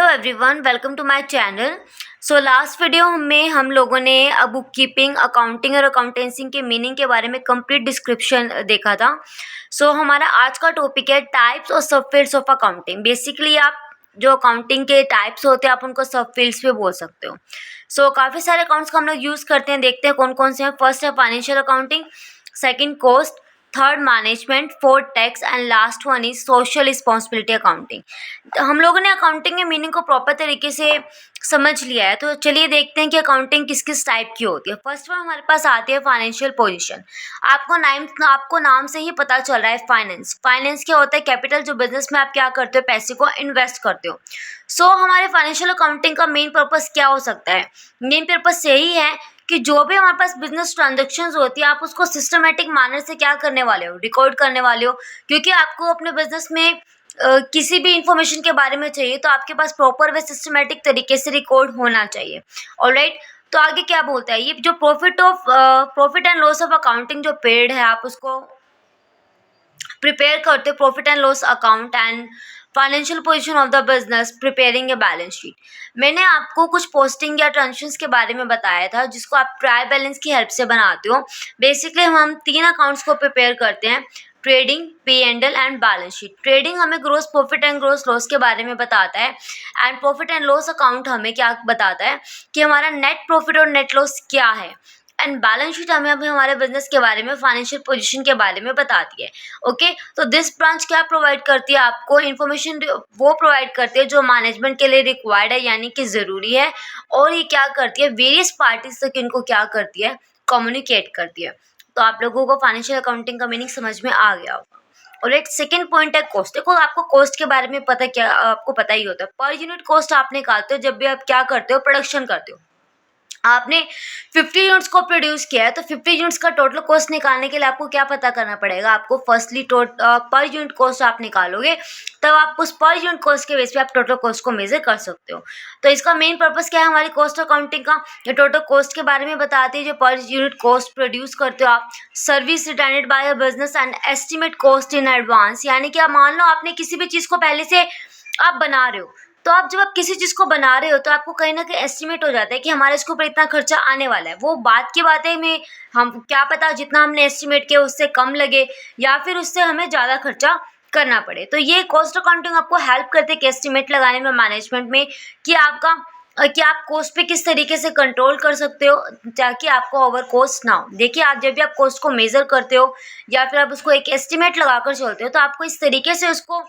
Everyone, welcome to my channel. So last video में हम लोगों ने बुक कीपिंग, अकाउंटिंग और अकाउंटेंसी के मीनिंग के बारे में कंप्लीट डिस्क्रिप्शन देखा था। हमारा आज का टॉपिक है टाइप्स और सब फील्ड्स ऑफ अकाउंटिंग। बेसिकली आप जो अकाउंटिंग के टाइप्स होते हैं आप उनको सब फील्ड्स पे बोल सकते हो। काफ़ी सारे अकाउंट्स का हम लोग यूज़ करते हैं, देखते हैं कौन कौन से हैं। फर्स्ट है financial accounting, second cost, third management, fourth tax and last one is social responsibility accounting. हम लोगों ने अकाउंटिंग के मीनिंग को प्रॉपर तरीके से समझ लिया है, तो चलिए देखते हैं कि अकाउंटिंग किस किस टाइप की होती है। फर्स्ट वन हमारे पास आती है फाइनेंशियल पोजीशन। आपको नाम से ही पता चल रहा है फाइनेंस। फाइनेंस क्या होता है? कैपिटल, जो बिजनेस में आप क्या करते हो, पैसे को इन्वेस्ट करते हो। हमारे फाइनेंशियल अकाउंटिंग का मेन पर्पस क्या हो सकता है? मेन पर्पस यही है कि जो भी हमारे पास बिजनेस ट्रांजेक्शन्स होती है आप उसको सिस्टमेटिक मैनर से क्या करने वाले हो, रिकॉर्ड करने वाले हो। क्योंकि आपको अपने बिजनेस में किसी भी इंफॉर्मेशन के बारे में चाहिए तो आपके पास प्रॉपर व सिस्टमेटिक तरीके से रिकॉर्ड होना चाहिए। ऑलराइट, तो आगे क्या बोलता है ये जो profit and loss of accounting जो पेड है, आप उसको प्रिपेयर करते हो। Profit and loss account and financial position of the business, preparing a balance sheet. मैंने आपको कुछ पोस्टिंग या ट्रांजेक्शंस के बारे में बताया था जिसको आप ट्रायल बैलेंस की हेल्प से बनाते हो। बेसिकली हम 3 अकाउंट्स को प्रिपेयर करते हैं, trading, P&L and balance sheet. Trading हमें gross profit and gross loss के बारे में बताता है, and profit and loss account हमें क्या बताता है कि हमारा नेट प्रॉफिट और नेट लॉस क्या है। एंड बैलेंस शीट हमें अभी हमारे बिजनेस के बारे में, फाइनेंशियल पोजीशन के बारे में बताती है। ओके, तो दिस ब्रांच क्या प्रोवाइड करती है? आपको इन्फॉर्मेशन वो प्रोवाइड करती है जो मैनेजमेंट के लिए रिक्वायर्ड है, यानी कि ज़रूरी है। और ये क्या करती है? वेरियस पार्टीज तक इनको क्या करती है? कम्युनिकेट करती है। तो आप लोगों को फाइनेंशियल अकाउंटिंग का मीनिंग समझ में आ गया होगा। और एक सेकेंड पॉइंट है कॉस्ट। देखो, आपको कॉस्ट के बारे में आपको पता ही होता है। पर यूनिट कॉस्ट आप निकालते हो जब भी आप क्या करते हो? प्रोडक्शन करते हो। आपने 50 यूनिट्स को प्रोड्यूस किया है तो 50 यूनिट्स का टोटल कॉस्ट निकालने के लिए आपको क्या पता करना पड़ेगा? आपको फर्स्टली पर यूनिट कॉस्ट आप निकालोगे, तब आप उस पर यूनिट कॉस्ट के बेस पे आप टोटल कॉस्ट को मेजर कर सकते हो। तो इसका मेन पर्पस क्या है हमारी कॉस्ट अकाउंटिंग का? ये टोटल कॉस्ट के बारे में बताती है जो पर यूनिट कॉस्ट प्रोड्यूस करते हो आप। Service rendered by a business and estimate cost in advance, यानी कि आप मान लो आपने किसी भी चीज़ को पहले से आप बना रहे हो, तो आप जब आप किसी चीज़ को बना रहे हो तो आपको कहीं ना कहीं एस्टिमेट हो जाता है कि हमारे इसके ऊपर इतना खर्चा आने वाला है। वो बात की बात है, में हम क्या पता जितना हमने एस्टिमेट किया उससे कम लगे या फिर उससे हमें ज़्यादा खर्चा करना पड़े। तो ये कॉस्ट अकाउंटिंग आपको हेल्प करते हैं कि एस्टिमेट लगाने में, मैनेजमेंट में, कि आप कॉस्ट पे किस तरीके से कंट्रोल कर सकते हो ताकि आपको ओवर कॉस्ट ना हो। देखिए, आप जब भी आप कॉस्ट को मेज़र करते हो या फिर आप उसको एक एस्टिमेट लगाकर चलते हो तो आपको इस तरीके से उसको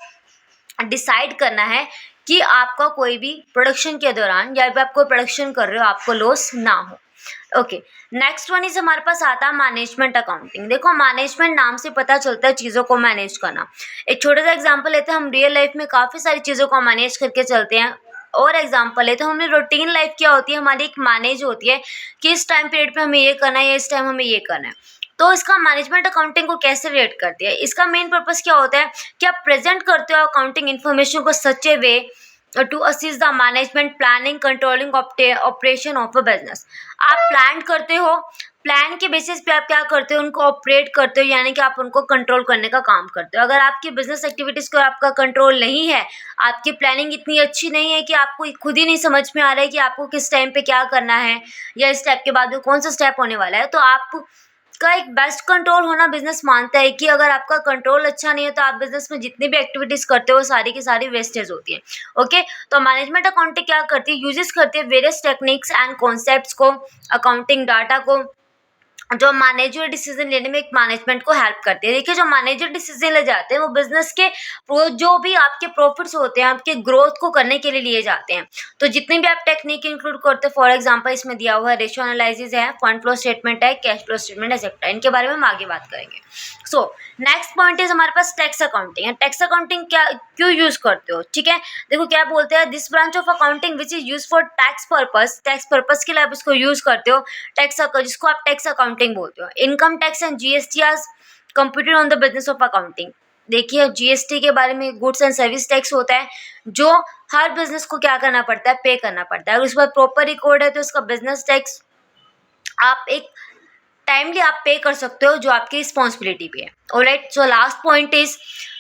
डिसाइड करना है कि आपका कोई भी प्रोडक्शन के दौरान या फिर आप कोई प्रोडक्शन कर रहे हो आपको लॉस ना हो। ओके, नेक्स्ट वन इज हमारे पास आता है मैनेजमेंट अकाउंटिंग। देखो, मैनेजमेंट नाम से पता चलता है चीज़ों को मैनेज करना। एक छोटा सा एग्जांपल लेते हैं, हम रियल लाइफ में काफ़ी सारी चीज़ों को मैनेज करके चलते हैं। और एग्जांपल लेते हैं, हमने रूटीन लाइफ क्या होती है हमारी, एक मैनेज होती है कि इस टाइम पीरियड पे हमें ये करना है या इस टाइम हमें ये करना है। तो इसका मैनेजमेंट अकाउंटिंग को कैसे रिलेट करती है? इसका मेन पर्पस क्या होता है कि आप प्रेजेंट करते हो अकाउंटिंग इन्फॉर्मेशन को such a way to assist the management planning controlling operation of a business. आप प्लान करते हो, प्लान के बेसिस पे आप क्या करते हो? उनको ऑपरेट करते हो, यानी कि आप उनको कंट्रोल करने का काम करते हो। अगर आपकी बिजनेस एक्टिविटीज़ को आपका कंट्रोल नहीं है, आपकी प्लानिंग इतनी अच्छी नहीं है कि आपको खुद ही नहीं समझ में आ रहा है कि आपको किस टाइम पे क्या करना है या इस स्टेप के बाद में कौन सा स्टेप होने वाला है, तो आप का एक बेस्ट कंट्रोल होना बिजनेस मानता है कि अगर आपका कंट्रोल अच्छा नहीं है तो आप बिजनेस में जितनी भी एक्टिविटीज करते हो सारी की सारी वेस्टेज होती है। ओके, तो मैनेजमेंट अकाउंटिंग क्या करती है? यूजेस करती है वेरियस टेक्निक्स एंड कॉन्सेप्ट्स को, अकाउंटिंग डाटा को, जो मैनेजर डिसीजन लेने में एक मैनेजमेंट को हेल्प करती है। देखिए, जो मैनेजर डिसीजन ले जाते हैं वो बिजनेस के जो भी आपके प्रॉफिट्स होते हैं आपके ग्रोथ को करने के लिए लिए जाते हैं। तो जितनी भी आप टेक्निक इंक्लूड करते हैं, फॉर एग्जांपल इसमें दिया हुआ है रेशियो एनालिसिस है, फंड फ्लो स्टेटमेंट है, कैश फ्लो स्टेटमेंट है, इनके बारे में हम आगे बात करेंगे। नेक्स्ट पॉइंट इज हमारे पास टैक्स अकाउंटिंग। टैक्स अकाउंटिंग क्या क्यों यूज करते हो? ठीक है, देखो क्या बोलते हैं, this branch of accounting which is use for tax purpose के लिए आप इसको यूज करते हो। जिसको आप टैक्स अकाउंटिंग बोलते हो। Income tax and GST R computed on the business of accounting. देखिए, जीएसटी के बारे में गुड्स एंड सर्विस टैक्स होता है जो हर बिजनेस को क्या करना पड़ता है? पे करना पड़ता है। अगर उस पर प्रॉपर रिकॉर्ड है तो उसका बिजनेस टैक्स आप एक टाइमली आप पे कर सकते हो जो आपकी रिस्पॉन्सिबिलिटी पे है। Alright, so last point is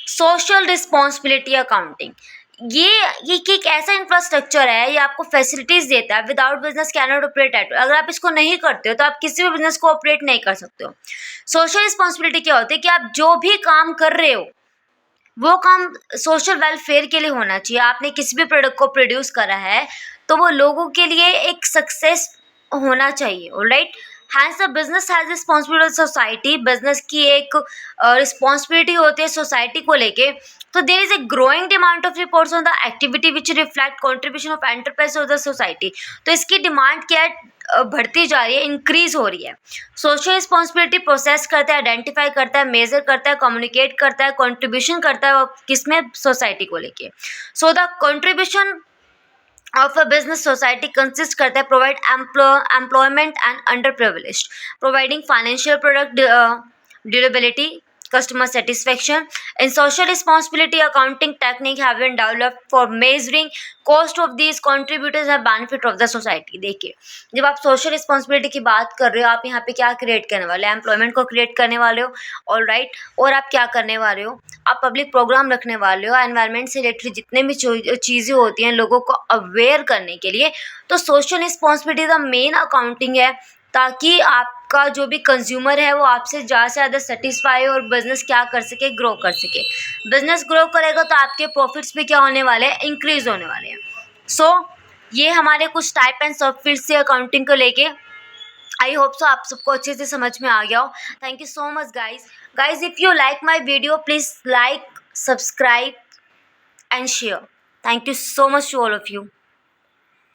social responsibility accounting. ये कि एक ऐसा इंफ्रास्ट्रक्चर है, ये आपको फैसिलिटीज़ देता है। Without business can not operate at. अगर आप इसको नहीं करते हो तो आप किसी भी बिज़नेस को ऑपरेट नहीं कर सकते हो। सोशल रिस्पॉन्सिबिलिटी क्या होती है कि आप जो भी काम कर रहे हो वो काम सोशल वेलफेयर के लिए होना चाहिए। आपने किसी भी प्रोडक्ट को प्रोड्यूस करा है तो वो लोगों के लिए एक सक्सेस होना चाहिए, alright. Hence the business has responsibility society. Business की एक रिस्पॉन्सिबिलिटी होती है सोसाइटी को लेके। तो there is a growing demand of reports on the activity which reflect contribution of enterprise of the society. तो इसकी डिमांड क्या है, बढ़ती जा रही है, इंक्रीज हो रही है। सोशल रिस्पॉन्सिबिलिटी प्रोसेस करता है, आइडेंटिफाई करता है, मेजर करता है, कम्युनिकेट करता है, कंट्रीब्यूशन करता है किसमें, सोसाइटी को लेके। So the contribution of a business society consist करता है provide employment and under privileged, providing financial product durability, customer satisfaction. In social responsibility, accounting technique have been developed for measuring cost of these contributors and benefit of the society. देखिए, जब आप social responsibility की बात कर रहे हो, आप यहाँ पे क्या क्रिएट करने वाले हो, एम्प्लॉयमेंट को क्रिएट करने वाले हो, ऑल राइट। और आप क्या करने वाले हो, आप पब्लिक प्रोग्राम रखने वाले हो, एनवायरनमेंट से रिलेटेड जितने भी चीज़ें होती हैं लोगों को अवेयर करने के लिए। तो social responsibility the main accounting है, ताकि आपका जो भी कंज्यूमर है वो आपसे ज़्यादा से ज़्यादा सेटिस्फाई और बिज़नेस क्या कर सके, ग्रो कर सके। बिज़नेस ग्रो करेगा तो आपके प्रॉफिट्स भी क्या होने वाले हैं, इंक्रीज़ होने वाले हैं। सो ये हमारे कुछ टाइप एंड सब फील्ड से अकाउंटिंग को लेके। आई होप सो आप सबको अच्छे से समझ में आ गया हो। Thank you so much guys. If you like my video please like, subscribe and share. Thank you so much to all of you.